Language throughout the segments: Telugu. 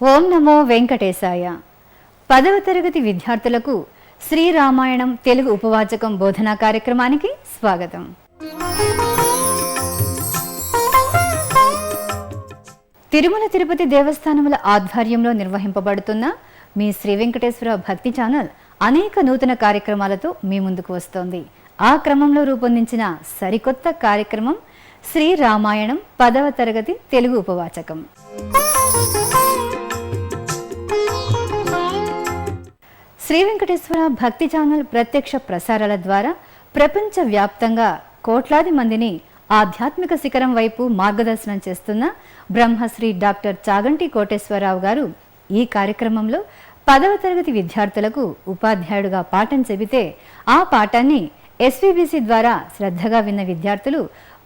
ఓం నమో వెంకటేశాయ. 10వ తరగతి విద్యార్థులకు శ్రీరామాయణం తెలుగు ఉపవాచకం బోధనా కార్యక్రమానికి స్వాగతం. తిరుమల తిరుపతి దేవస్థానముల ఆధ్వర్యంలో నిర్వహింపబడుతున్న మీ శ్రీ వెంకటేశ్వర భక్తి ఛానల్ అనేక నూతన కార్యక్రమాలతో మీ ముందుకు వస్తోంది. ఆ క్రమంలో రూపొందించిన సరికొత్త కార్యక్రమం శ్రీరామాయణం 10వ తరగతి తెలుగు ఉపవాచకం. శ్రీ వెంకటేశ్వర భక్తి ఛానల్ ప్రత్యక్ష ప్రసారాల ద్వారా ప్రపంచవ్యాప్తంగా కోట్లాది మందిని ఆధ్యాత్మిక శిఖరం వైపు మార్గదర్శనం చేస్తున్న బ్రహ్మశ్రీ డాక్టర్ చాగంటి కోటేశ్వరరావు గారు ఈ కార్యక్రమంలో 10వ తరగతి విద్యార్థులకు ఉపాధ్యాయుడుగా పాఠం చెబితే ఆ పాఠాన్ని ఎస్వీబీసీ ద్వారా శ్రద్ధగా విన్న విద్యార్థులు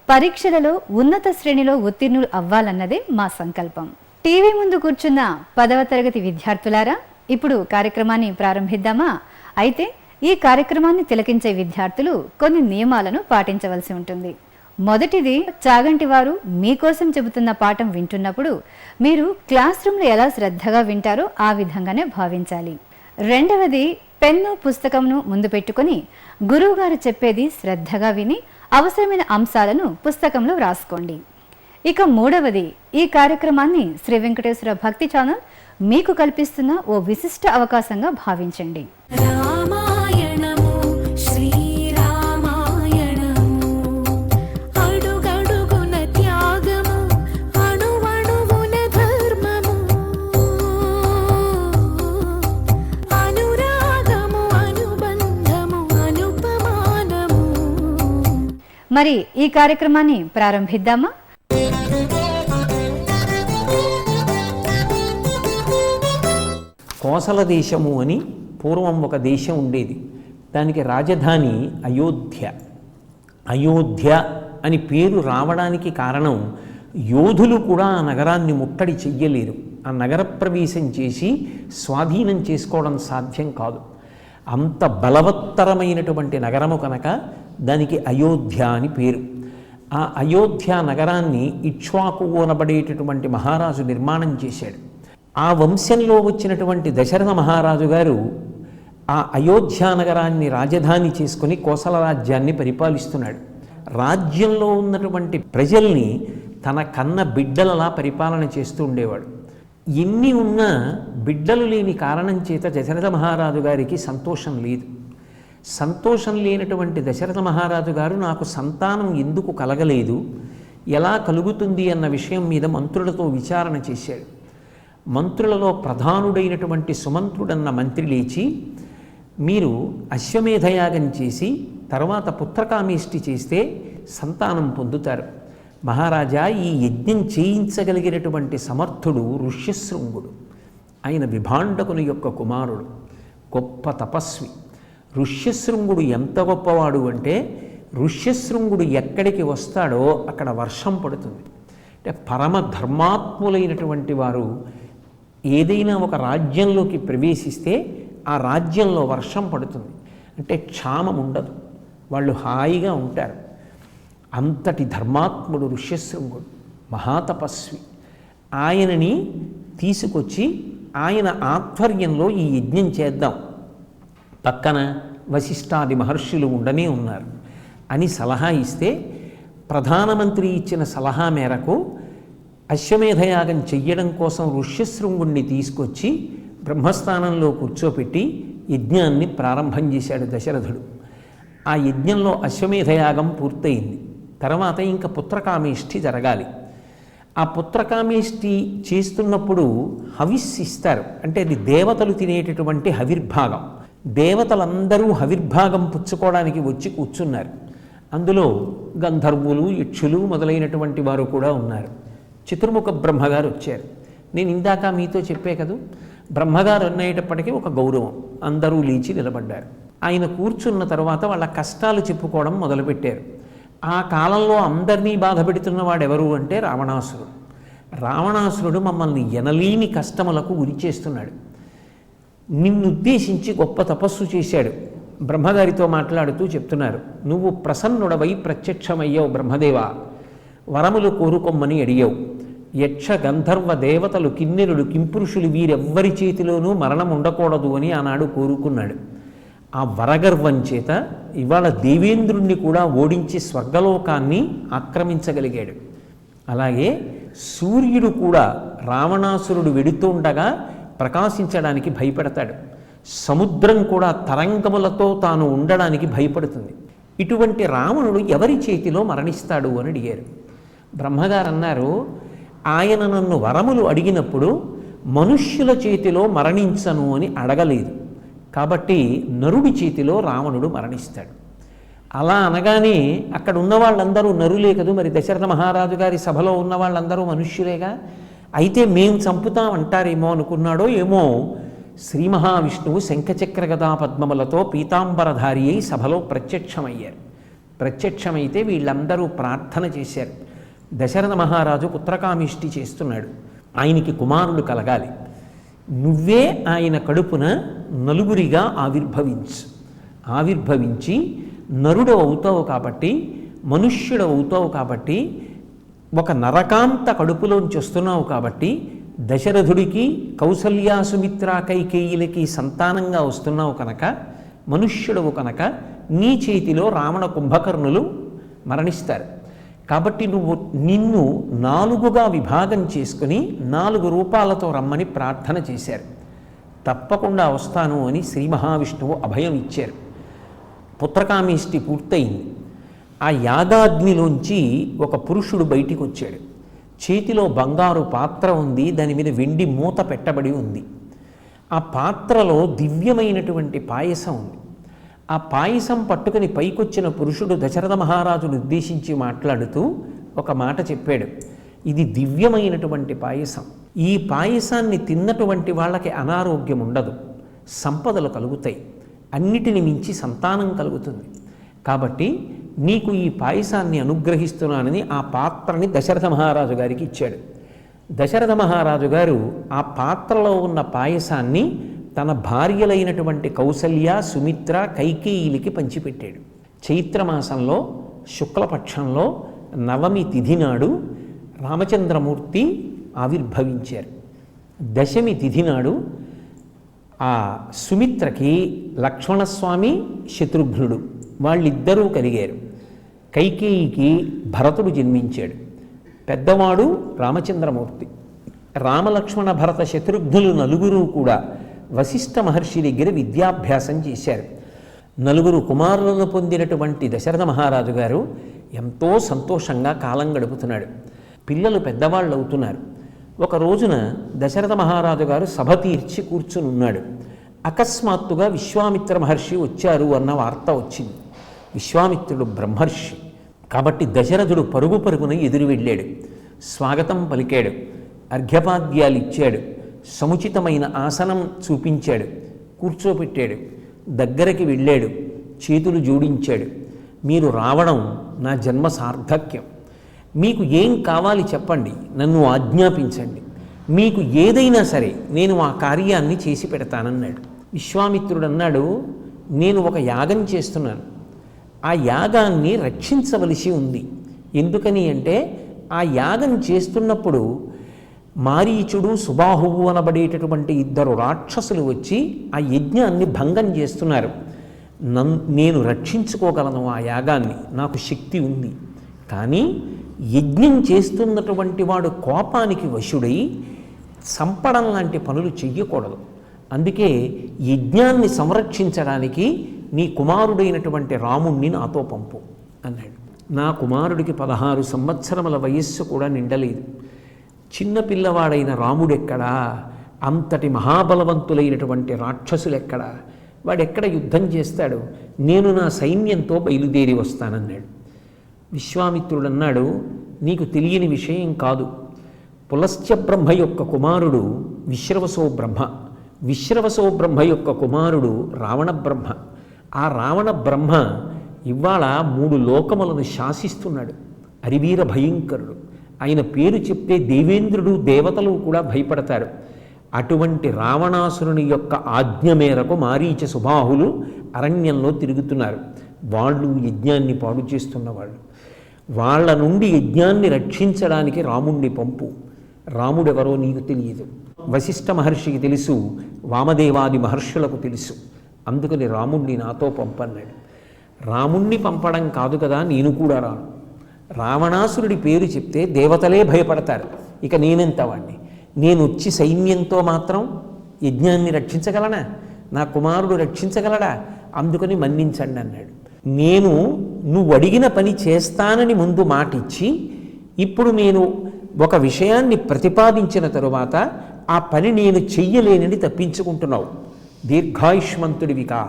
పరీక్షలలో ఉన్నత శ్రేణిలో ఉత్తీర్ణులు అవ్వాలన్నదే మా సంకల్పం. టీవీ ముందు కూర్చున్న 10వ తరగతి విద్యార్థులారా, ఇప్పుడు కార్యక్రమాన్ని ప్రారంభిద్దామా? అయితే ఈ కార్యక్రమాన్ని తిలకించే విద్యార్థులు కొన్ని నియమాలను పాటించవలసి ఉంటుంది. మొదటిది, చాగంటి వారు మీకోసం చెబుతున్న పాఠం వింటున్నప్పుడు మీరు క్లాస్ రూమ్లో ఎలా శ్రద్ధగా వింటారో ఆ విధంగానే భావించాలి. రెండవది, పెన్ను పుస్తకంను ముందు పెట్టుకుని గురువు గారు చెప్పేది శ్రద్ధగా విని అవసరమైన అంశాలను పుస్తకంలో వ్రాసుకోండి. ఇక మూడవది, ఈ కార్యక్రమాన్ని శ్రీ వెంకటేశ్వర భక్తి ఛానల్ మీకు కల్పిస్తున్న ఓ విశిష్ట అవకాశంగా భావించండి. మరి ఈ కార్యక్రమాన్ని ప్రారంభిద్దామా? కోసల దేశము అని పూర్వం ఒక దేశం ఉండేది. దానికి రాజధాని అయోధ్య. అయోధ్య అని పేరు రావడానికి కారణం, యోధులు కూడా ఆ నగరాన్ని ముట్టడి చెయ్యలేరు. ఆ నగర ప్రవేశం చేసి స్వాధీనం చేసుకోవడం సాధ్యం కాదు. అంత బలవత్తరమైనటువంటి నగరము కనుక దానికి అయోధ్య అని పేరు. ఆ అయోధ్య నగరాన్ని ఇక్ష్వాకు అనబడేటటువంటి మహారాజు నిర్మాణం చేశాడు. ఆ వంశంలో వచ్చినటువంటి దశరథ మహారాజు గారు ఆ అయోధ్య నగరాన్ని రాజధాని చేసుకుని కోసల రాజ్యాన్ని పరిపాలిస్తున్నాడు. రాజ్యంలో ఉన్నటువంటి ప్రజల్ని తన కన్న బిడ్డలలా పరిపాలన చేస్తూ ఉండేవాడు. ఎన్ని ఉన్నా బిడ్డలు లేని కారణం చేత దశరథ మహారాజు గారికి సంతోషం లేదు. సంతోషం లేనటువంటి దశరథ మహారాజు గారు నాకు సంతానం ఎందుకు కలగలేదు, ఎలా కలుగుతుంది అన్న విషయం మీద మంత్రులతో విచారణ చేశాడు. మంత్రులలో ప్రధానుడైనటువంటి సుమంత్రుడన్న మంత్రి లేచి, మీరు అశ్వమేధయాగం చేసి తర్వాత పుత్రకామేష్టి చేస్తే సంతానం పొందుతారు. మహారాజా, ఈ యజ్ఞం చేయించగలిగినటువంటి సమర్థుడు ఋష్యశృంగుడు. ఆయన విభాండకుని యొక్క కుమారుడు, గొప్ప తపస్వి. ఋష్యశృంగుడు ఎంత గొప్పవాడు అంటే, ఋష్యశృంగుడు ఎక్కడికి వస్తాడో అక్కడ వర్షం పడుతుంది. అంటే పరమ ధర్మాత్ములైనటువంటి వారు ఏదైనా ఒక రాజ్యంలోకి ప్రవేశిస్తే ఆ రాజ్యంలో వర్షం పడుతుంది. అంటే క్షామం ఉండదు, వాళ్ళు హాయిగా ఉంటారు. అంతటి ధర్మాత్ముడు ఋష్యశృంగుడు, మహాతపస్వి. ఆయనని తీసుకొచ్చి ఆయన ఆధ్వర్యంలో ఈ యజ్ఞం చేద్దాం, పక్కన వశిష్ఠాది మహర్షులు ఉండనే ఉన్నారు అని సలహా ఇస్తే, ప్రధానమంత్రి ఇచ్చిన సలహా మేరకు అశ్వమేధయాగం చెయ్యడం కోసం ఋష్యశృంగుణ్ణి తీసుకొచ్చి బ్రహ్మస్థానంలో కూర్చోపెట్టి యజ్ఞాన్ని ప్రారంభం చేశాడు దశరథుడు. ఆ యజ్ఞంలో అశ్వమేధయాగం పూర్తయింది. తర్వాత ఇంకా పుత్రకామేష్టి జరగాలి. ఆ పుత్రకామేష్టి చేస్తున్నప్పుడు హవిస్సిస్తారు. అంటే అది దేవతలు తినేటటువంటి హవిర్భాగం. దేవతలందరూ హవిర్భాగం పుచ్చుకోవడానికి వచ్చి కూర్చున్నారు. అందులో గంధర్వులు, యక్షులు మొదలైనటువంటి వారు కూడా ఉన్నారు. చతుర్ముఖ బ్రహ్మగారు వచ్చారు. నేను ఇందాక మీతో చెప్పే కదా, బ్రహ్మగారు అనేటప్పటికీ ఒక గౌరవం. అందరూ లేచి నిలబడ్డారు. ఆయన కూర్చున్న తర్వాత వాళ్ళ కష్టాలు చెప్పుకోవడం మొదలుపెట్టారు. ఆ కాలంలో అందరినీ బాధ పెడుతున్నవాడు ఎవరు అంటే రావణాసురుడు. రావణాసురుడు మమ్మల్ని ఎనలేని కష్టములకు గురి చేస్తున్నాడు. నిన్నుద్దేశించి గొప్ప తపస్సు చేశాడు. బ్రహ్మగారితో మాట్లాడుతూ చెప్తున్నారు, నువ్వు ప్రసన్నుడవై ప్రత్యక్షమయ్యావు బ్రహ్మదేవ, వరములు కోరుకొమ్మని అడిగావు. యక్ష గంధర్వ దేవతలు కిన్నెరుడు కింపురుషులు వీరెవ్వరి చేతిలోనూ మరణం ఉండకూడదు అని ఆనాడు కోరుకున్నాడు. ఆ వరగర్వం చేత ఇవాళ దేవేంద్రుణ్ణి కూడా ఓడించి స్వర్గలోకాన్ని ఆక్రమించగలిగాడు. అలాగే సూర్యుడు కూడా రావణాసురుడు వెడుతుండగా ప్రకాశించడానికి భయపడతాడు. సముద్రం కూడా తరంగములతో తాను ఉండడానికి భయపడుతుంది. ఇటువంటి రావణుడు ఎవరి చేతిలో మరణిస్తాడు అని అడిగారు. బ్రహ్మగారు అన్నారు, ఆయన నన్ను వరములు అడిగినప్పుడు మనుష్యుల చేతిలో మరణించను అని అడగలేదు, కాబట్టి నరుడి చేతిలో రావణుడు మరణిస్తాడు. అలా అనగానే అక్కడ ఉన్న వాళ్ళందరూ నరులే కదూ, మరి దశరథ మహారాజు గారి సభలో ఉన్న వాళ్ళందరూ మనుష్యులేగా, అయితే మేం చంపుతాం అంటారేమో అనుకున్నాడో ఏమో. శ్రీ మహావిష్ణువు శంఖచక్ర గదా పద్మములతో పీతాంబరధారి అయి సభలో ప్రత్యక్షమయ్యారు. ప్రత్యక్షమైతే వీళ్ళందరూ ప్రార్థన చేశారు. దశరథ మహారాజు పుత్రకామిష్టి చేస్తున్నాడు, ఆయనకి కుమారుడు కలగాలి, నువ్వే ఆయన కడుపున నలుగురిగా ఆవిర్భవించి నరుడు అవుతావు కాబట్టి, మనుష్యుడు అవుతావు కాబట్టి, ఒక నరకాంత కడుపులోంచి వస్తున్నావు కాబట్టి, దశరథుడికి కౌసల్యా సుమిత్ర కైకేయిలకి సంతానంగా వస్తున్నావు కనుక, మనుష్యుడవు కనుక నీ చేతిలో రావణ కుంభకర్ణులు మరణిస్తారు. కాబట్టి నిన్ను 4గా విభాగం చేసుకుని 4 రూపాలతో రమ్మని ప్రార్థన చేశారు. తప్పకుండా వస్తాను అని శ్రీ మహావిష్ణువు అభయం ఇచ్చారు. పుత్రకామేష్టి పూర్తయింది. ఆ యాగాగ్నిలోంచి ఒక పురుషుడు బయటికి వచ్చాడు. చేతిలో బంగారు పాత్ర ఉంది, దాని మీద వెండి మూత పెట్టబడి ఉంది. ఆ పాత్రలో దివ్యమైనటువంటి పాయసం ఉంది. ఆ పాయసం పట్టుకుని పైకొచ్చిన పురుషుడు దశరథ మహారాజును ఉద్దేశించి మాట్లాడుతూ ఒక మాట చెప్పాడు, ఇది దివ్యమైనటువంటి పాయసం, ఈ పాయసాన్ని తిన్నటువంటి వాళ్ళకి అనారోగ్యం ఉండదు, సంపదలు కలుగుతాయి, అన్నిటిని మించి సంతానం కలుగుతుంది, కాబట్టి నీకు ఈ పాయసాన్ని అనుగ్రహిస్తున్నానని ఆ పాత్రని దశరథ మహారాజు గారికి ఇచ్చాడు. దశరథ మహారాజు గారు ఆ పాత్రలో ఉన్న పాయసాన్ని తన భార్యలైనటువంటి కౌసల్య, సుమిత్ర, కైకేయిలకి పంచిపెట్టాడు. చైత్రమాసంలో శుక్లపక్షంలో నవమి తిథి నాడు రామచంద్రమూర్తి ఆవిర్భవించారు. దశమి తిథి నాడు ఆ సుమిత్రకి లక్ష్మణస్వామి, శత్రుఘ్నుడు వాళ్ళిద్దరూ కలిగారు. కైకేయికి భరతుడు జన్మించాడు. పెద్దవాడు రామచంద్రమూర్తి. రామలక్ష్మణ భరత శత్రుఘ్నులు నలుగురు కూడా వశిష్ఠ మహర్షి దగ్గర విద్యాభ్యాసం చేశారు. 4 కుమారులను పొందినటువంటి దశరథ మహారాజు గారు ఎంతో సంతోషంగా కాలం గడుపుతున్నాడు. పిల్లలు పెద్దవాళ్ళు అవుతున్నారు. ఒక రోజున దశరథ మహారాజు గారు సభ తీర్చి కూర్చుని ఉన్నాడు. అకస్మాత్తుగా విశ్వామిత్ర మహర్షి వచ్చారు అన్న వార్త వచ్చింది. విశ్వామిత్రుడు బ్రహ్మర్షి కాబట్టి దశరథుడు పరుగు పరుగున ఎదురు వెళ్ళాడు. స్వాగతం పలికాడు, అర్ఘ్యపాద్యాలు ఇచ్చాడు, సముచితమైన ఆసనం చూపించాడు, కూర్చోపెట్టాడు, దగ్గరికి వెళ్ళాడు, చేతులు జోడించాడు. మీరు రావడం నా జన్మ సార్థక్యం, మీకు ఏం కావాలి చెప్పండి, నన్ను ఆజ్ఞాపించండి, మీకు ఏదైనా సరే నేను ఆ కార్యాన్ని చేసి పెడతానన్నాడు. విశ్వామిత్రుడు అన్నాడు, నేను ఒక యాగం చేస్తున్నాను, ఆ యాగాన్ని రక్షించవలసి ఉంది. ఎందుకని అంటే ఆ యాగం చేస్తున్నప్పుడు మారీచుడు, సుబాహువు అనబడేటటువంటి 2 రాక్షసులు వచ్చి ఆ యజ్ఞాన్ని భంగం చేస్తున్నారు. నేను రక్షించుకోగలను ఆ యాగాన్ని, నాకు శక్తి ఉంది. కానీ యజ్ఞం చేస్తున్నటువంటి వాడు కోపానికి వశుడై చంపడం లాంటి పనులు చెయ్యకూడదు. అందుకే యజ్ఞాన్ని సంరక్షించడానికి నీ కుమారుడైనటువంటి రాముణ్ణి నాతో పంపు అన్నాడు. నా కుమారుడికి 16 సంవత్సరముల వయస్సు కూడా నిండలేదు. చిన్నపిల్లవాడైన రాముడెక్కడా, అంతటి మహాబలవంతులైనటువంటి రాక్షసులెక్కడా, వాడెక్కడ యుద్ధం చేస్తాడు, నేను నా సైన్యంతో బయలుదేరి వస్తానన్నాడు. విశ్వామిత్రుడు అన్నాడు, నీకు తెలియని విషయం కాదు, పులస్త్య బ్రహ్మ యొక్క కుమారుడు విశ్రవసో బ్రహ్మ, విశ్రవసో బ్రహ్మ యొక్క కుమారుడు రావణ బ్రహ్మ. ఆ రావణ బ్రహ్మ ఇవాళ 3 లోకములను శాసిస్తున్నాడు, అరివీర భయంకరుడు. ఆయన పేరు చెప్తే దేవేంద్రుడు, దేవతలు కూడా భయపడతారు. అటువంటి రావణాసురుని యొక్క ఆజ్ఞ మేరకు మారీచ సుబాహులు అరణ్యంలో తిరుగుతున్నారు. వాళ్ళు యజ్ఞాన్ని పాడు చేస్తున్నవాళ్ళు. వాళ్ళ నుండి యజ్ఞాన్ని రక్షించడానికి రాముణ్ణి పంపు, రాముడెవరో నీకు తెలియదు. వశిష్ఠ మహర్షికి తెలుసు, వామదేవాది మహర్షులకు తెలుసు. అందుకని రాముణ్ణి నాతో పంపన్నాడు. రాముణ్ణి పంపడం కాదు కదా, నేను కూడా రాను. రావణాసురుడి పేరు చెప్తే దేవతలే భయపడతారు, ఇక నేనెంత వాణ్ణి? నేను వచ్చి సైన్యంతో మాత్రం యజ్ఞాన్ని రక్షించగలనా? నా కుమారుడు రక్షించగలడా? అందుకని మన్నించండి అన్నాడు. నువ్వు అడిగిన పని చేస్తానని ముందు మాటిచ్చి, ఇప్పుడు నేను ఒక విషయాన్ని ప్రతిపాదించిన తరువాత ఆ పని నేను చెయ్యలేనని తప్పించుకుంటున్నావు, దీర్ఘాయుష్మంతుడివికా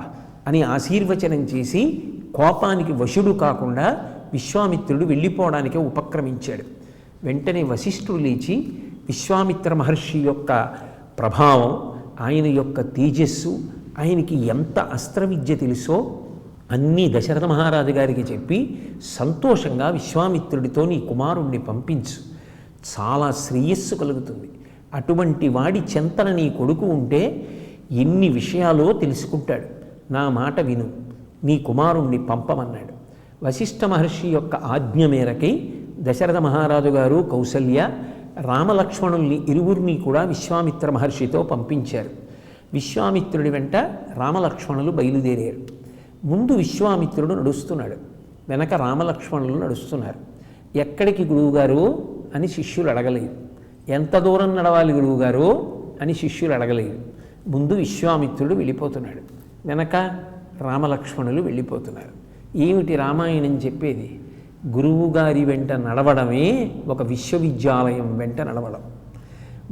అని ఆశీర్వచనం చేసి కోపానికి వశుడు కాకుండా విశ్వామిత్రుడు వెళ్ళిపోవడానికి ఉపక్రమించాడు. వెంటనే వశిష్ఠుడు లేచి విశ్వామిత్ర మహర్షి యొక్క ప్రభావం, ఆయన యొక్క తేజస్సు, ఆయనకి ఎంత అస్త్రవిద్య తెలుసో అన్నీ దశరథ మహారాజు గారికి చెప్పి సంతోషంగా విశ్వామిత్రుడితో నీ కుమారుణ్ణి పంపించు, చాలా శ్రేయస్సు కలుగుతుంది. అటువంటి వాడి చెంతన నీ కొడుకు ఉంటే ఎన్ని విషయాలో తెలుసుకుంటాడు. నా మాట విను, నీ కుమారుణ్ణి పంపమన్నాడు. వశిష్ఠ మహర్షి యొక్క ఆజ్ఞ మేరకై దశరథ మహారాజు గారు, కౌసల్య, రామలక్ష్మణుల్ని ఇరువురిని కూడా విశ్వామిత్ర మహర్షితో పంపించారు. విశ్వామిత్రుడి వెంట రామలక్ష్మణులు బయలుదేరారు. ముందు విశ్వామిత్రుడు నడుస్తున్నాడు, వెనక రామలక్ష్మణులు నడుస్తున్నారు. ఎక్కడికి గురువుగారు అని శిష్యులు అడగలేదు. ఎంత దూరం నడవాలి గురువుగారు అని శిష్యులు అడగలేదు. ముందు విశ్వామిత్రుడు వెళ్ళిపోతున్నాడు, వెనక రామలక్ష్మణులు వెళ్ళిపోతున్నారు. ఏమిటి రామాయణం చెప్పేది? గురువుగారి వెంట నడవడమే ఒక విశ్వవిద్యాలయం వెంట నడవడం.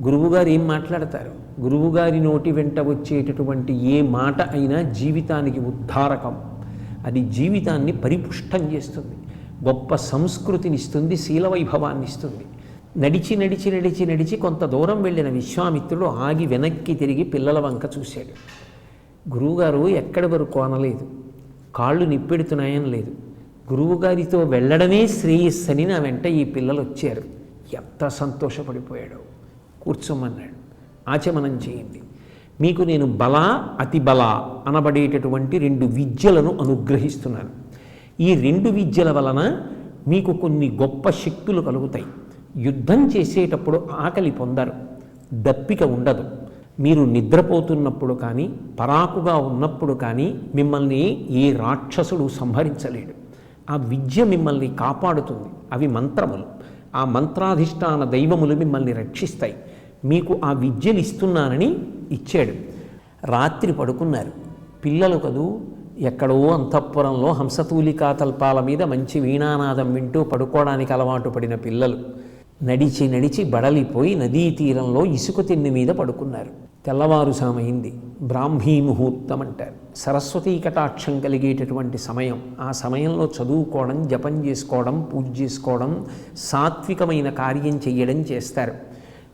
గురువుగారు ఏం మాట్లాడతారు? గురువుగారి నోటి వెంట వచ్చేటటువంటి ఏ మాట అయినా జీవితానికి ఉద్ధారకం. అది జీవితాన్ని పరిపుష్టం చేస్తుంది, గొప్ప సంస్కృతిని ఇస్తుంది, శీలవైభవాన్ని ఇస్తుంది. నడిచి నడిచి నడిచి నడిచి కొంత దూరం వెళ్ళిన విశ్వామిత్రుడు ఆగి వెనక్కి తిరిగి పిల్లల వంక చూశాడు. గురువుగారు ఎక్కడి వరకు అనలేదు, కాళ్ళు నిప్పెడుతున్నాయని లేదు. గురువుగారితో వెళ్ళడమే శ్రేయస్సని నా వెంట ఈ పిల్లలు వచ్చారు. ఎంత సంతోషపడిపోయాడు. కూర్చోమన్నాడు. ఆచమనం చేయండి. మీకు నేను బల అతి బల అనబడేటటువంటి 2 విద్యలను అనుగ్రహిస్తున్నాను. ఈ 2 విద్యల వలన మీకు కొన్ని గొప్ప శక్తులు కలుగుతాయి. యుద్ధం చేసేటప్పుడు ఆకలి పొందరు, దప్పిక ఉండదు. మీరు నిద్రపోతున్నప్పుడు కానీ, పరాకుగా ఉన్నప్పుడు కానీ మిమ్మల్ని ఏ రాక్షసుడు సంహరించలేడు. ఆ విద్య మిమ్మల్ని కాపాడుతుంది. అవి మంత్రములు. ఆ మంత్రాధిష్టాన దైవములు మిమ్మల్ని రక్షిస్తాయి. మీకు ఆ విద్యలు ఇస్తున్నానని ఇచ్చాడు. రాత్రి పడుకున్నారు. పిల్లలు కదూ, ఎక్కడో అంతఃపురంలో హంసతూలికా తల్పాల మీద మంచి వీణానాదం వింటూ పడుకోవడానికి అలవాటు పడిన పిల్లలు నడిచి నడిచి బడలిపోయి నదీ తీరంలో ఇసుక తిన్నె మీద పడుకున్నారు. తెల్లవారుసామైంది. బ్రాహ్మీ ముహూర్తం అంటారు. సరస్వతీ కటాక్షం కలిగేటటువంటి సమయం. ఆ సమయంలో చదువుకోవడం, జపం చేసుకోవడం, పూజ చేసుకోవడం, సాత్వికమైన కార్యం చెయ్యడం చేస్తారు.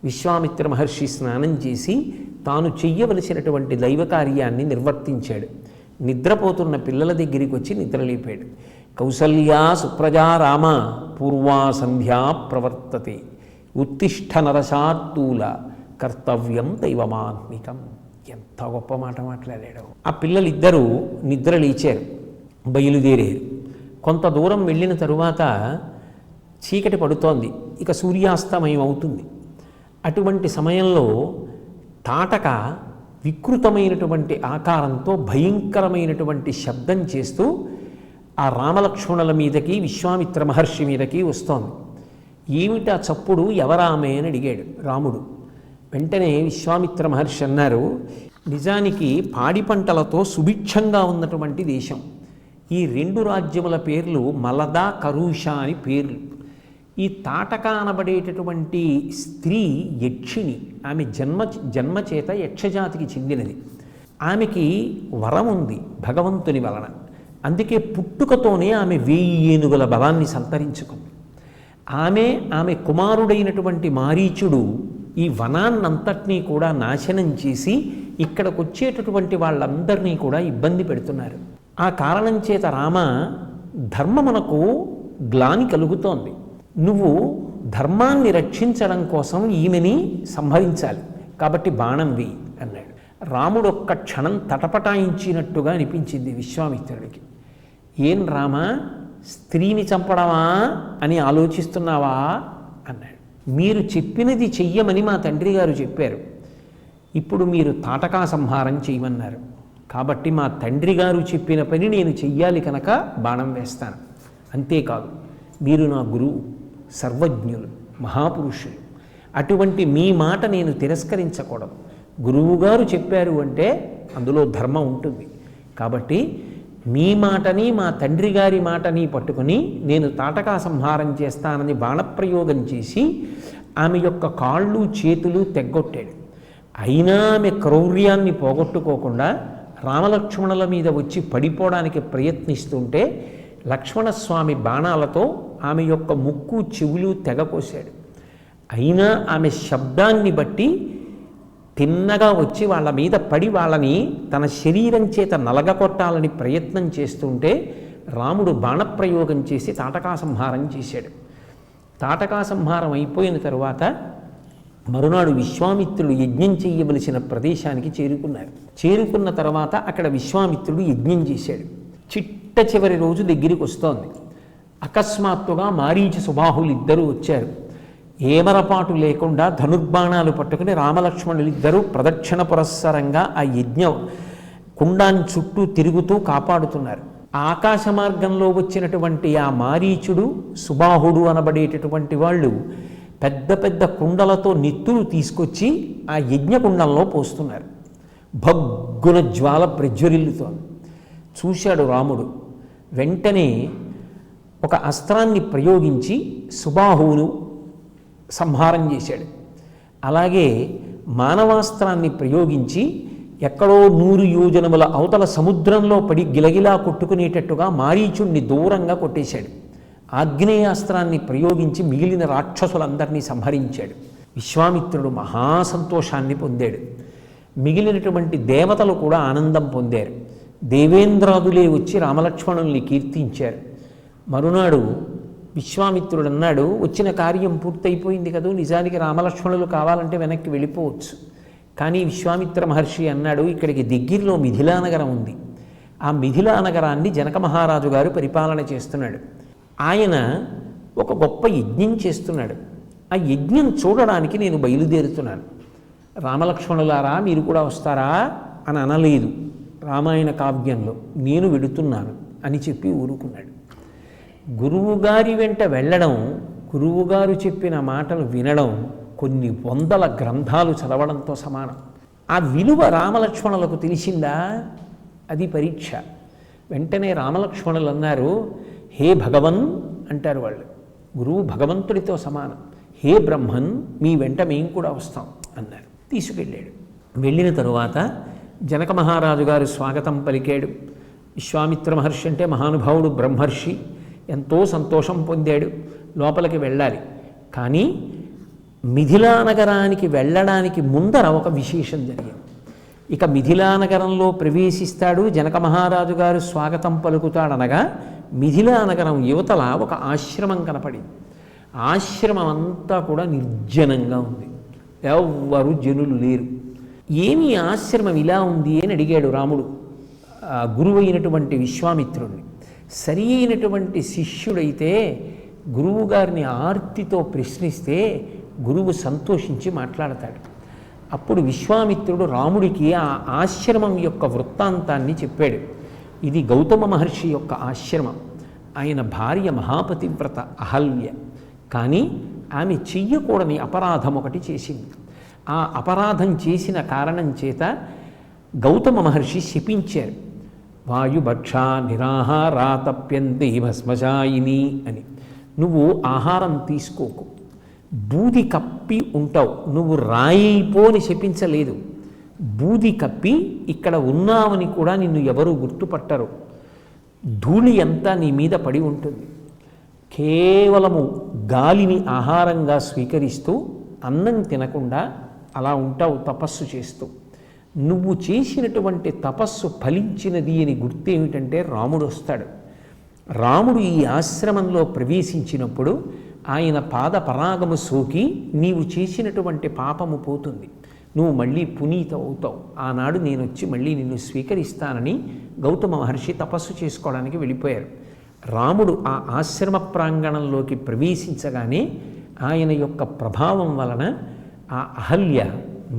విశ్వామిత్ర మహర్షి స్నానం చేసి తాను చెయ్యవలసినటువంటి దైవ కార్యాన్ని నిర్వర్తించాడు. నిద్రపోతున్న పిల్లల దగ్గరికి వచ్చి నిద్రలేపాడు. కౌసల్యా సుప్రజా రామ పూర్వా సంధ్యా ప్రవర్తతే ఉత్తిష్ఠ నరశార్దూల కర్తవ్యం దైవమాత్మికం. ఎంత గొప్ప మాట మాట్లాడాడు. ఆ పిల్లలిద్దరూ నిద్ర లేచారు, బయలుదేరారు. కొంత దూరం వెళ్ళిన తరువాత చీకటి పడుతోంది, ఇక సూర్యాస్తమయం అవుతుంది. అటువంటి సమయంలో తాటక వికృతమైనటువంటి ఆకారంతో భయంకరమైనటువంటి శబ్దం చేస్తూ ఆ రామలక్ష్మణుల మీదకి, విశ్వామిత్ర మహర్షి మీదకి వస్తోంది. ఏమిటా చప్పుడు, ఎవరామే అని అడిగాడు రాముడు. వెంటనే విశ్వామిత్ర మహర్షి అన్నారు, నిజానికి పాడి పంటలతో సుభిక్షంగా ఉన్నటువంటి దేశం. ఈ 2 రాజ్యముల పేర్లు మలద, కరూష అని పేర్లు. ఈ తాటక అనబడేటటువంటి స్త్రీ యక్షిణి. ఆమె జన్మచేత యక్షజాతికి చెందినది. ఆమెకి వరం ఉంది భగవంతుని వలన. అందుకే పుట్టుకతోనే ఆమె 1000 ఏనుగుల బలాన్ని సంతరించుకుంది. ఆమె కుమారుడైనటువంటి మారీచుడు ఈ వనాన్నంతటినీ కూడా నాశనం చేసి ఇక్కడికి వచ్చేటటువంటి వాళ్ళందరినీ కూడా ఇబ్బంది పెడుతున్నారు. ఆ కారణం చేత రామ, ధర్మమునకు గ్లాని కలుగుతోంది. నువ్వు ధర్మాన్ని రక్షించడం కోసం ఈమెని సంహరించాలి, కాబట్టి బాణం వేయి అన్నాడు. రాముడు ఒక్క క్షణం తటపటాయించినట్టుగా అనిపించింది విశ్వామిత్రుడికి. ఏం రామ, స్త్రీని చంపడమా అని ఆలోచిస్తున్నావా అన్నాడు. మీరు చెప్పినది చెయ్యమని మా తండ్రి గారు చెప్పారు. ఇప్పుడు మీరు తాటకా సంహారం చేయమన్నారు. కాబట్టి మా తండ్రి గారు చెప్పిన పని నేను చెయ్యాలి కనుక బాణం వేస్తాను. అంతేకాదు, మీరు నా గురువు, సర్వజ్ఞులు, మహాపురుషులు. అటువంటి మీ మాట నేను తిరస్కరించకూడదు. గురువుగారు చెప్పారు అంటే అందులో ధర్మం ఉంటుంది. కాబట్టి మీ మాటని మా తండ్రి గారి మాటని పట్టుకుని నేను తాటకా సంహారం చేస్తానని బాణప్రయోగం చేసి ఆమె యొక్క కాళ్ళు చేతులు తెగ్గొట్టాడు. అయినా ఆమె క్రౌర్యాన్ని పోగొట్టుకోకుండా రామలక్ష్మణుల మీద వచ్చి పడిపోవడానికి ప్రయత్నిస్తుంటే లక్ష్మణస్వామి బాణాలతో ఆమె యొక్క ముక్కు చెవులు తెగపోశాడు. అయినా ఆమె శబ్దాన్ని బట్టి తిన్నగా వచ్చి వాళ్ళ మీద పడి వాళ్ళని తన శరీరం చేత నలగకొట్టాలని ప్రయత్నం చేస్తుంటే రాముడు బాణప్రయోగం చేసి తాటకా సంహారం చేశాడు. తాటకా సంహారం అయిపోయిన తరువాత మరునాడు విశ్వామిత్రుడు యజ్ఞం చేయవలసిన ప్రదేశానికి చేరుకున్నారు. చేరుకున్న తర్వాత అక్కడ విశ్వామిత్రుడు యజ్ఞం చేశాడు. చిట్ట చివరి రోజు దగ్గరికి వస్తోంది. అకస్మాత్తుగా మారీచ సుబాహులు ఇద్దరూ వచ్చారు. ఏమరపాటు లేకుండా ధనుర్బాణాలు పట్టుకుని రామలక్ష్మణులిద్దరూ ప్రదక్షిణ పురస్సరంగా ఆ యజ్ఞ కుండాన్ని చుట్టూ తిరుగుతూ కాపాడుతున్నారు. ఆకాశ మార్గంలో వచ్చినటువంటి ఆ మారీచుడు, సుబాహుడు అనబడేటటువంటి వాళ్ళు పెద్ద పెద్ద కుండలతో నెత్తులు తీసుకొచ్చి ఆ యజ్ఞకుండంలో పోస్తున్నారు. భగ్గున జ్వాల ప్రజ్వరిల్లుతోంది. చూశాడు రాముడు. వెంటనే ఒక అస్త్రాన్ని ప్రయోగించి సుబాహువును సంహారం చేశాడు. అలాగే మానవాస్త్రాన్ని ప్రయోగించి ఎక్కడో 100 యోజనముల అవతల సముద్రంలో పడి గిలగిలా కొట్టుకునేటట్టుగా మారీచుణ్ణి దూరంగా కొట్టేశాడు. ఆగ్నేయాస్త్రాన్ని ప్రయోగించి మిగిలిన రాక్షసులందరినీ సంహరించాడు. విశ్వామిత్రుడు మహాసంతోషాన్ని పొందాడు. మిగిలినటువంటి దేవతలు కూడా ఆనందం పొందారు. దేవేంద్రాదులే వచ్చి రామలక్ష్మణుల్ని కీర్తించారు. మరునాడు విశ్వామిత్రుడు అన్నాడు, వచ్చిన కార్యం పూర్తయిపోయింది కదా, నిజానికి రామలక్ష్మణులు కావాలంటే వెనక్కి వెళ్ళిపోవచ్చు. కానీ విశ్వామిత్ర మహర్షి అన్నాడు, ఇక్కడికి దగ్గరలో మిథిలా నగరం ఉంది. ఆ మిథిలా నగరాన్ని జనక మహారాజు గారు పరిపాలన చేస్తున్నాడు. ఆయన ఒక గొప్ప యజ్ఞం చేస్తున్నాడు. ఆ యజ్ఞం చూడడానికి నేను బయలుదేరుతున్నాను. రామలక్ష్మణులారా మీరు కూడా వస్తారా అని అనలేదు రామాయణ కావ్యంలో. నేను వెడుతున్నాను అని చెప్పి ఊరుకున్నాడు. గురువుగారి వెంట వెళ్ళడం, గురువుగారు చెప్పిన మాటలు వినడం కొన్ని వందల గ్రంథాలు చదవడంతో సమానం. ఆ విలువ రామలక్ష్మణులకు తెలిసిందా? అది పరీక్ష. వెంటనే రామలక్ష్మణులు అన్నారు, హే భగవన్ అంటారు వాళ్ళు. గురువు భగవంతుడితో సమానం. హే బ్రహ్మన్ మీ వెంట మేము కూడా వస్తాం అన్నారు. తీసుకెళ్ళాడు. వెళ్ళిన తరువాత జనక మహారాజు గారు స్వాగతం పలికాడు. విశ్వామిత్ర మహర్షి అంటే మహానుభావుడు, బ్రహ్మర్షి, ఎంతో సంతోషం పొందాడు. లోపలికి వెళ్ళాలి. కానీ మిథిలా నగరానికి వెళ్ళడానికి ముందర ఒక విశేషం జరిగింది. ఇక మిథిలా నగరంలో ప్రవేశిస్తాడు, జనక మహారాజు గారు స్వాగతం పలుకుతాడనగా మిథిలా నగరం యువతల ఒక ఆశ్రమం కనపడింది. ఆశ్రమం అంతా కూడా నిర్జనంగా ఉంది. ఎవ్వరు జనులు లేరు. ఏమి ఆశ్రమం ఇలా ఉంది అని అడిగాడు రాముడు గురువు అయినటువంటి విశ్వామిత్రుడిని. సరి అయినటువంటి శిష్యుడైతే గురువుగారిని ఆర్తితో ప్రశ్నిస్తే గురువు సంతోషించి మాట్లాడతాడు. అప్పుడు విశ్వామిత్రుడు రాముడికి ఆ ఆశ్రమం యొక్క వృత్తాంతాన్ని చెప్పాడు. ఇది గౌతమ మహర్షి యొక్క ఆశ్రమం. ఆయన భార్య మహాపతివ్రత అహల్య. కానీ ఆమె చెయ్యకూడని అపరాధం ఒకటి చేసింది. ఆ అపరాధం చేసిన కారణం చేత గౌతమ మహర్షి శపించారు. వాయుభక్షా నిరాహారా తప్యంతి భస్మశాయిని అని. నువ్వు ఆహారం తీసుకోకు, బూది కప్పి ఉంటావు, నువ్వు రాయిపోని శపించలేదు. బూది కప్పి ఇక్కడ ఉన్నావని కూడా నిన్ను ఎవరూ గుర్తుపట్టరు. ధూళి అంతా నీ మీద పడి ఉంటుంది. కేవలము గాలిని ఆహారంగా స్వీకరిస్తూ అన్నం తినకుండా అలా ఉంటావు తపస్సు చేస్తూ. నువ్వు చేసినటువంటి తపస్సు ఫలించినది అని గుర్తేమిటంటే రాముడు వస్తాడు. రాముడు ఈ ఆశ్రమంలో ప్రవేశించినప్పుడు ఆయన పాద పరాగము సోకి నీవు చేసినటువంటి పాపము పోతుంది, నువ్వు మళ్ళీ పునీత అవుతావు. ఆనాడు నేను వచ్చి మళ్ళీ నిన్ను స్వీకరిస్తానని గౌతమ మహర్షి తపస్సు చేసుకోవడానికి వెళ్ళిపోయారు. రాముడు ఆ ఆశ్రమ ప్రాంగణంలోకి ప్రవేశించగానే ఆయన యొక్క ప్రభావం వలన ఆ అహల్య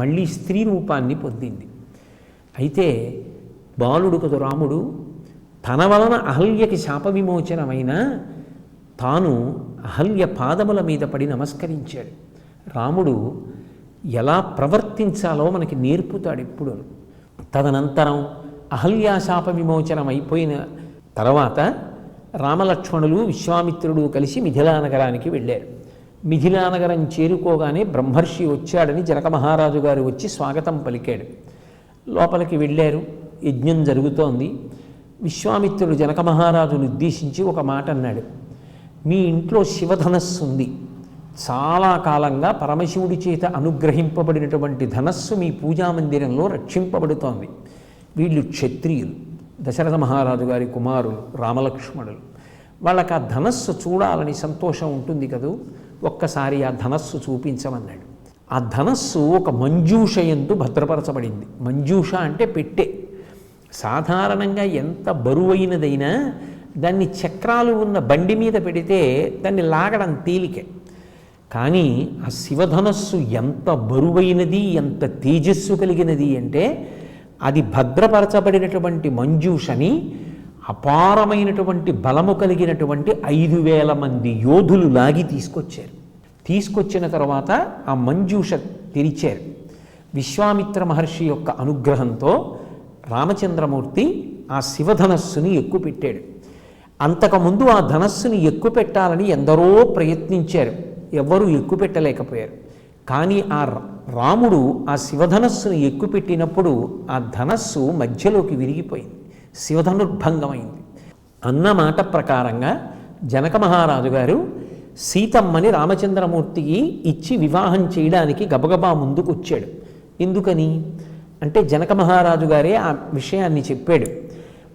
మళ్ళీ స్త్రీ రూపాన్ని పొందింది. అయితే బాలుడు కదు రాముడు, తన వలన అహల్యకి శాప విమోచనమైన తాను అహల్య పాదముల మీద పడి నమస్కరించాడు. రాముడు ఎలా ప్రవర్తించాలో మనకి నేర్పుతాడు ఎప్పుడు. తదనంతరం అహల్యాశాప విమోచనం అయిపోయిన తర్వాత రామలక్ష్మణులు విశ్వామిత్రుడు కలిసి మిథిలా నగరానికి వెళ్ళారు. మిథిలా నగరం చేరుకోగానే బ్రహ్మర్షి వచ్చాడని జనక మహారాజు గారు వచ్చి స్వాగతం పలికాడు. లోపలికి వెళ్ళారు. యజ్ఞం జరుగుతోంది. విశ్వామిత్రుడు జనక మహారాజును ఉద్దేశించి ఒక మాట అన్నాడు. మీ ఇంట్లో శివధనస్సు ఉంది. చాలా కాలంగా పరమశివుడి చేత అనుగ్రహింపబడినటువంటి ధనస్సు మీ పూజామందిరంలో రక్షింపబడుతోంది. వీళ్ళు క్షత్రియులు, దశరథ మహారాజు గారి కుమారులు రామలక్ష్మణులు. వాళ్ళకి ఆ ధనస్సు చూడాలని సంతోషం ఉంటుంది కదూ, ఒక్కసారి ఆ ధనస్సు చూపించమన్నాడు. ఆ ధనస్సు ఒక మంజూష యందు భద్రపరచబడింది. మంజూష అంటే పెట్టె. సాధారణంగా ఎంత బరువైనదైనా దాన్ని చక్రాలు ఉన్న బండి మీద పెడితే దాన్ని లాగడం తేలికే. కానీ ఆ శివధనస్సు ఎంత బరువైనది, ఎంత తేజస్సు కలిగినది అంటే అది భద్రపరచబడినటువంటి మంజూషని అపారమైనటువంటి బలము కలిగినటువంటి 5,000 మంది యోధులు లాగి తీసుకొచ్చారు. తీసుకొచ్చిన తర్వాత ఆ మంజూష తెరిచారు. విశ్వామిత్ర మహర్షి యొక్క అనుగ్రహంతో రామచంద్రమూర్తి ఆ శివధనస్సుని ఎక్కుపెట్టాడు. అంతకుముందు ఆ ధనస్సుని ఎక్కుపెట్టాలని ఎందరో ప్రయత్నించారు, ఎవ్వరూ ఎక్కుపెట్టలేకపోయారు. కానీ ఆ రాముడు ఆ శివధనస్సును ఎక్కుపెట్టినప్పుడు ఆ ధనస్సు మధ్యలోకి విరిగిపోయింది, శివధనుర్భంగమైంది. అన్న మాట ప్రకారంగా జనక మహారాజు గారు సీతమ్మని రామచంద్రమూర్తికి ఇచ్చి వివాహం చేయడానికి గబగబా ముందుకు వచ్చాడు. ఎందుకని అంటే జనక మహారాజు గారే ఆ విషయాన్ని చెప్పాడు.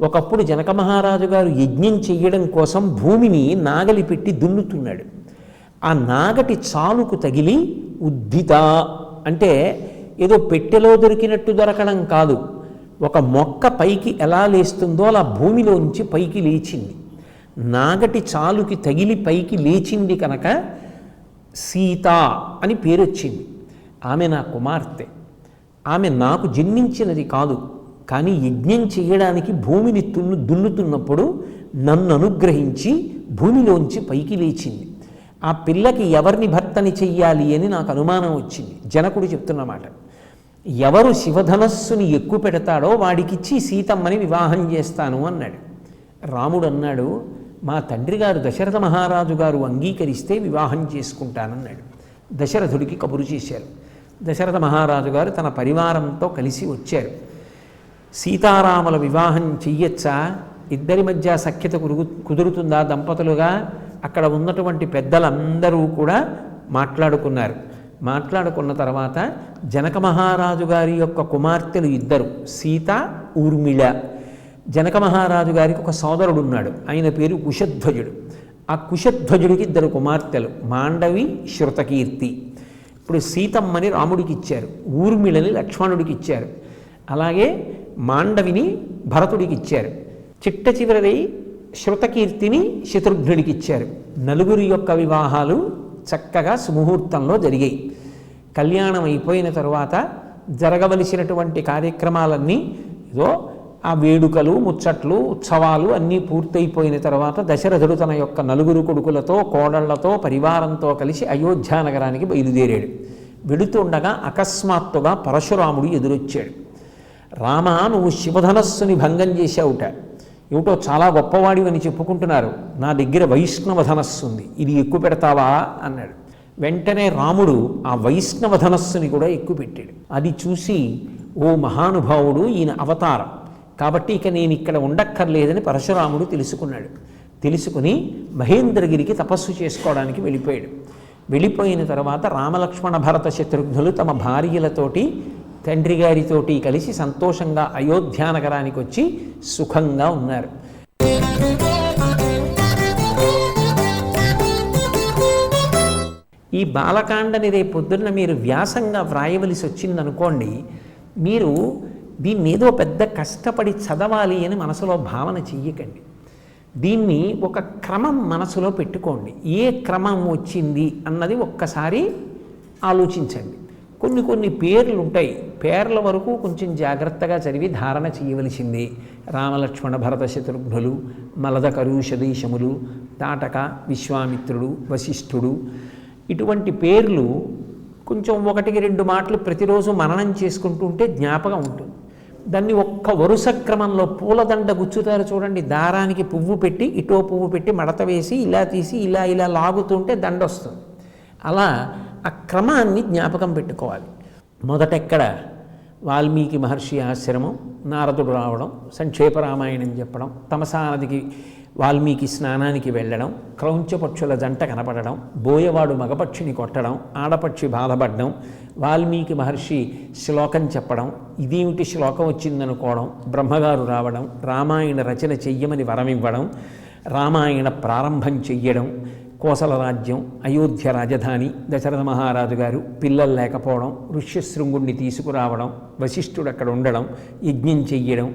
ఒకప్పుడు జనక మహారాజు గారు యజ్ఞం చెయ్యడం కోసం భూమిని నాగలి పెట్టి దున్నుతున్నాడు. ఆ నాగటి చాలుకు తగిలి ఉద్ధిత అంటే ఏదో పెట్టెలో దొరికినట్టు దొరకడం కాదు, ఒక మొక్క పైకి ఎలా లేస్తుందో అలా భూమిలోంచి పైకి లేచింది. నాగటి చాలుకి తగిలి పైకి లేచింది కనుక సీత అని పేరు వచ్చింది. ఆమె నా కుమార్తె. ఆమె నాకు జన్మించినది కాదు, కానీ యజ్ఞం చేయడానికి భూమిని దున్నుతున్నప్పుడు నన్ను అనుగ్రహించి భూమిలోంచి పైకి లేచింది. ఆ పిల్లకి ఎవరిని భర్తని చెయ్యాలి అని నాకు అనుమానం వచ్చింది. జనకుడు చెప్తున్నమాట, ఎవరు శివధనస్సుని ఎక్కువ పెడతాడో వాడికిచ్చి సీతమ్మని వివాహం చేస్తాను అన్నాడు. రాముడు అన్నాడు, మా తండ్రి గారు దశరథ మహారాజు గారు అంగీకరిస్తే వివాహం చేసుకుంటానన్నాడు. దశరథుడికి కబురు చేశారు. దశరథ మహారాజు గారు తన పరివారంతో కలిసి వచ్చారు. సీతారాముల వివాహం చెయ్యొచ్చా, ఇద్దరి మధ్య సఖ్యత కుదురుతుందా దంపతులుగా? అక్కడ ఉన్నటువంటి పెద్దలందరూ కూడా మాట్లాడుకున్నారు. మాట్లాడుకున్న తర్వాత జనక మహారాజు గారి యొక్క కుమార్తెలు ఇద్దరు, సీత, ఊర్మిళ. జనక మహారాజు గారికి ఒక సోదరుడు ఉన్నాడు, ఆయన పేరు కుశధ్వజుడు. ఆ కుశధ్వజుడికి ఇద్దరు కుమార్తెలు, మాండవి, శృతకీర్తి. ఇప్పుడు సీతమ్మని రాముడికి ఇచ్చారు, ఊర్మిళని లక్ష్మణుడికి ఇచ్చారు, అలాగే మాండవిని భరతుడికి ఇచ్చారు. చిట్ట చివరి శృతకీర్తిని శత్రుఘ్నుడికి ఇచ్చారు. నలుగురి యొక్క వివాహాలు చక్కగా సుముహూర్తంలో జరిగాయి. కళ్యాణం అయిపోయిన తరువాత జరగవలసినటువంటి కార్యక్రమాలన్నీ ఏదో ఆ వేడుకలు, ముచ్చట్లు, ఉత్సవాలు అన్నీ పూర్తయిపోయిన తర్వాత దశరథుడు తన యొక్క నలుగురు కొడుకులతో, కోడళ్లతో, పరివారంతో కలిసి అయోధ్యా నగరానికి బయలుదేరాడు. వెడుతుండగా అకస్మాత్తుగా పరశురాముడు ఎదురొచ్చాడు. రామ, నువ్వు శివధనస్సుని భంగం చేశావుట, ఏమిటో చాలా గొప్పవాడివని చెప్పుకుంటున్నారు, నా దగ్గర వైష్ణవ ధనస్సు ఉంది, ఇది ఎక్కువ పెడతావా అన్నాడు. వెంటనే రాముడు ఆ వైష్ణవ ధనస్సుని కూడా ఎక్కువ పెట్టాడు. అది చూసి, ఓ మహానుభావుడు, ఈయన అవతారం కాబట్టి ఇక నేను ఇక్కడ ఉండక్కర్లేదని పరశురాముడు తెలుసుకున్నాడు. తెలుసుకుని మహేంద్రగిరికి తపస్సు చేసుకోవడానికి వెళ్ళిపోయాడు. వెళ్ళిపోయిన తర్వాత రామలక్ష్మణ భరత శత్రుఘ్నులు తమ భార్యలతోటి, తండ్రి గారితోటి కలిసి సంతోషంగా అయోధ్యా నగరానికి వచ్చి సుఖంగా ఉన్నారు. ఈ బాలకాండని రేపొద్దున్న మీరు వ్యాసంగా వ్రాయవలసి వచ్చిందనుకోండి, మీరు దీన్ని ఏదో పెద్ద కష్టపడి చదవాలి అని మనసులో భావన చెయ్యకండి. దీన్ని ఒక క్రమం మనసులో పెట్టుకోండి. ఏ క్రమం వచ్చింది అన్నది ఒక్కసారి ఆలోచించండి. కొన్ని పేర్లు ఉంటాయి, పేర్ల వరకు కొంచెం జాగ్రత్తగా చదివి ధారణ చేయవలసింది. రామలక్ష్మణ భరత శత్రుఘ్నులు, మలద కరుషదేశములు, తాటక, విశ్వామిత్రుడు, వశిష్ఠుడు, ఇటువంటి పేర్లు కొంచెం 1-2 మాటలు ప్రతిరోజు మననం చేసుకుంటూ ఉంటే జ్ఞాపకం ఉంటుంది. దాన్ని ఒక్క వరుస క్రమంలో పూలదండ గుచ్చుతారు చూడండి, దారానికి పువ్వు పెట్టి ఇటో పువ్వు పెట్టి మడత వేసి ఇలా తీసి ఇలా లాగుతుంటే దండ వస్తుంది. అలా ఆ క్రమాన్ని జ్ఞాపకం పెట్టుకోవాలి. మొదటెక్కడ వాల్మీకి మహర్షి ఆశ్రమం, నారదుడు రావడం, సంక్షేప రామాయణం చెప్పడం, తమసా నదికి వాల్మీకి స్నానానికి వెళ్ళడం, క్రౌంచపక్షుల జంట కనపడడం, బోయవాడు మగపక్షిని కొట్టడం, ఆడపక్షి బాధపడడం, వాల్మీకి మహర్షి శ్లోకం చెప్పడం, ఇదేమిటి శ్లోకం వచ్చిందనుకోవడం, బ్రహ్మగారు రావడం, రామాయణ రచన చెయ్యమని వరమివ్వడం, రామాయణ ప్రారంభం చెయ్యడం, కోసల రాజ్యం, అయోధ్య రాజధాని, దశరథ మహారాజు గారు, పిల్లలు లేకపోవడం, ఋష్యశృంగుణ్ణి తీసుకురావడం, వశిష్ఠుడు అక్కడ ఉండడం, యజ్ఞం చెయ్యడం,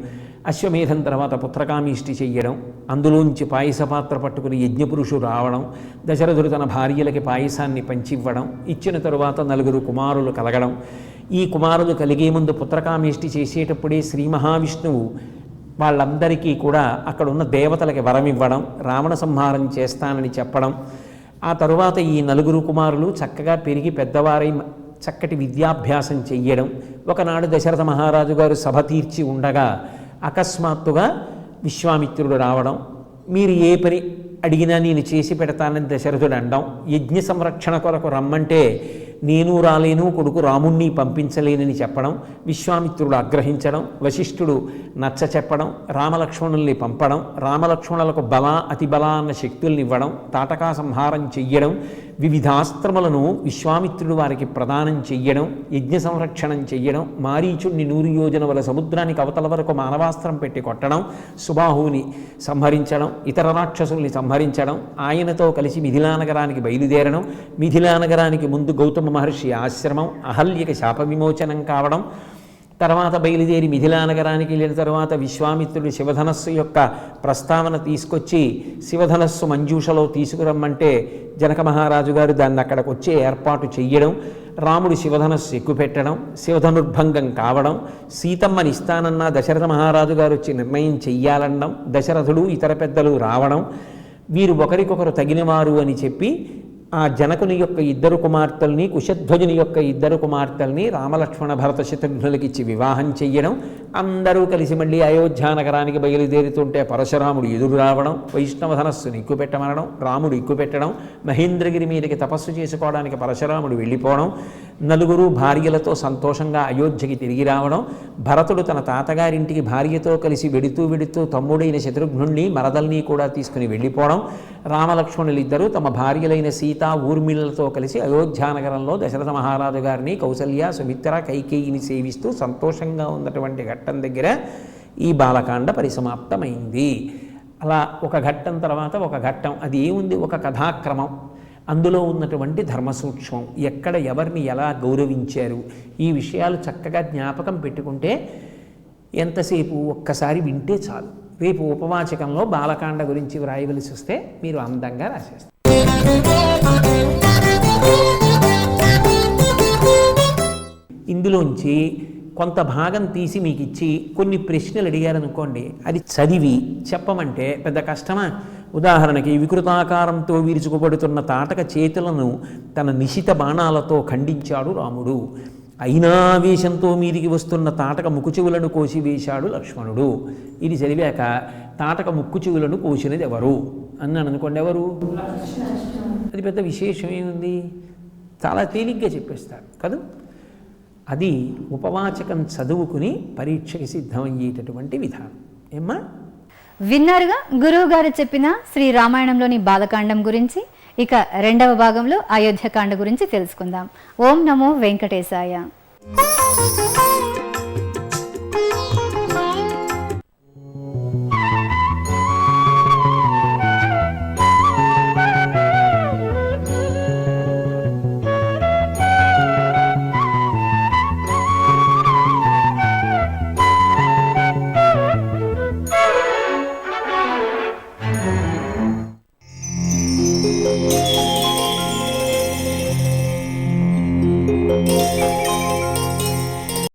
అశ్వమేధం తర్వాత పుత్రకామీష్టి చెయ్యడం, అందులోంచి పాయస పాత్ర పట్టుకుని యజ్ఞపురుషుడు రావడం, దశరథుడు తన భార్యలకి పాయసాన్ని పంచివ్వడం, ఇచ్చిన తరువాత 4 కుమారులు కలగడం, ఈ కుమారులు కలిగే ముందు పుత్రకామీష్టి చేసేటప్పుడే శ్రీ మహావిష్ణువు వాళ్ళందరికీ కూడా అక్కడ ఉన్న దేవతలకి వరమివ్వడం, రావణ సంహారం చేస్తానని చెప్పడం, ఆ తరువాత ఈ 4 కుమారులు చక్కగా పెరిగి పెద్దవారై చక్కటి విద్యాభ్యాసం చెయ్యడం. ఒకనాడు దశరథ మహారాజు గారు సభ తీర్చి ఉండగా అకస్మాత్తుగా విశ్వామిత్రుడు రావడం, మీరు ఏ పని అడిగినా నేను చేసి పెడతానని దశరథుడు అనడం, యజ్ఞ సంరక్షణ కొరకు రమ్మంటే నేను రాలేను, కొడుకు రాముణ్ణి పంపించలేనని చెప్పడం, విశ్వామిత్రుడు ఆగ్రహించడం, వశిష్ఠుడు నచ్చ చెప్పడం, రామలక్ష్మణుల్ని పంపడం, రామలక్ష్మణులకు బల అతిబల అన్న శక్తుల్ని ఇవ్వడం, తాటకా సంహారం చెయ్యడం, వివిధాస్త్రములను విశ్వామిత్రుడు వారికి ప్రదానం చెయ్యడం, యజ్ఞ సంరక్షణం చెయ్యడం, మారీచుణ్ణి 100 యోజనముల సముద్రానికి అవతల వరకు మానవాస్త్రం పెట్టి కొట్టడం, సుబాహువుని సంహరించడం, ఇతర రాక్షసుల్ని సంహరించడం, ఆయనతో కలిసి మిథిలా నగరానికి బయలుదేరడం, మిథిలా నగరానికి ముందు గౌతమ మహర్షి ఆశ్రమం, అహల్యకి శాప విమోచనం కావడం, తర్వాత బయలుదేరి మిథిలా నగరానికి వెళ్ళిన తర్వాత విశ్వామిత్రుడు శివధనస్సు యొక్క ప్రస్తావన తీసుకొచ్చి శివధనస్సు మంజూషలో తీసుకురమ్మంటే జనక మహారాజు గారు దాన్ని అక్కడికి వచ్చే ఏర్పాటు చెయ్యడం, రాముడు శివధనస్సు ఎక్కుపెట్టడం, శివధనుర్భంగం కావడం, సీతమ్మని ఇస్తానన్న దశరథ మహారాజు గారు వచ్చి నిర్ణయం చెయ్యాలనడం, దశరథుడు ఇతర పెద్దలు రావడం, వీరు ఒకరికొకరు తగినవారు అని చెప్పి ఆ జనకుని యొక్క 2 కుమార్తెల్ని, కుశధ్వజుని యొక్క 2 కుమార్తెల్ని రామలక్ష్మణ భరత శత్రుఘ్నులకి ఇచ్చి వివాహం చెయ్యడం, అందరూ కలిసి మళ్ళీ అయోధ్య నగరానికి బయలుదేరుతుంటే పరశురాముడు ఎదురు రావడం, వైష్ణవ ధనస్సుని ఎక్కుపెట్టమనడం, రాముడు ఎక్కుపెట్టడం, మహేంద్రగిరి మీదకి తపస్సు చేసుకోవడానికి పరశురాముడు వెళ్ళిపోవడం, 4 భార్యలతో సంతోషంగా అయోధ్యకి తిరిగి రావడం, భరతుడు తన తాతగారింటికి భార్యతో కలిసి వెడుతూ తమ్ముడైన శత్రుఘ్నుణ్ణి మరదల్ని కూడా తీసుకుని వెళ్ళిపోవడం, రామలక్ష్మణులిద్దరూ తమ భార్యలైన సీత ఊర్మిళలతో కలిసి అయోధ్యానగరంలో దశరథ మహారాజు గారిని, కౌసల్య, సుమిత్ర, కైకేయిని సేవిస్తూ సంతోషంగా ఉన్నటువంటి ఘట్టం దగ్గర ఈ బాలకాండ పరిసమాప్తమైంది. అలా ఒక ఘట్టం తర్వాత ఒక ఘట్టం, అది ఏముంది, ఒక కథాక్రమం, అందులో ఉన్నటువంటి ధర్మసూక్ష్మం, ఎక్కడ ఎవరిని ఎలా గౌరవించారు, ఈ విషయాలు చక్కగా జ్ఞాపకం పెట్టుకుంటే ఎంతసేపు ఒక్కసారి వింటే చాలు. రేపు ఉపవాచకంలో బాలకాండ గురించి వ్రాయవలసి వస్తే మీరు అందంగా రాసేస్తారు. ఇందులోంచి కొంత భాగం తీసి మీకు ఇచ్చి కొన్ని ప్రశ్నలు అడిగారనుకోండి, అది చదివి చెప్పమంటే పెద్ద కష్టమా? ఉదాహరణకి వికృతాకారంతో విరుచుకుపడుతున్న తాటక చేతులను తన నిశిత బాణాలతో ఖండించాడు రాముడు, అయినావేశంతో మీదికి వస్తున్న తాటక ముక్కు చెవులను కోసి వేశాడు లక్ష్మణుడు. ఇది చదివాక తాటక ముక్కు చెవులను కోసినది ఎవరు అన్నాను అనుకోండి, ఎవరు? అది పెద్ద విశేషం ఏముంది, చాలా తేలిగ్గా చెప్పేస్తాడు కదా. అది ఉపవాచకం చదువుకుని పరీక్షకి సిద్ధమయ్యేటటువంటి విధానం. ఏమ్మా, విన్నారుగా గురువు గారు చెప్పిన శ్రీ రామాయణంలోని బాలకాండం గురించి. ఇక 2వ భాగంలో అయోధ్యకాండ గురించి తెలుసుకుందాం. ఓం నమో వెంకటేశాయ.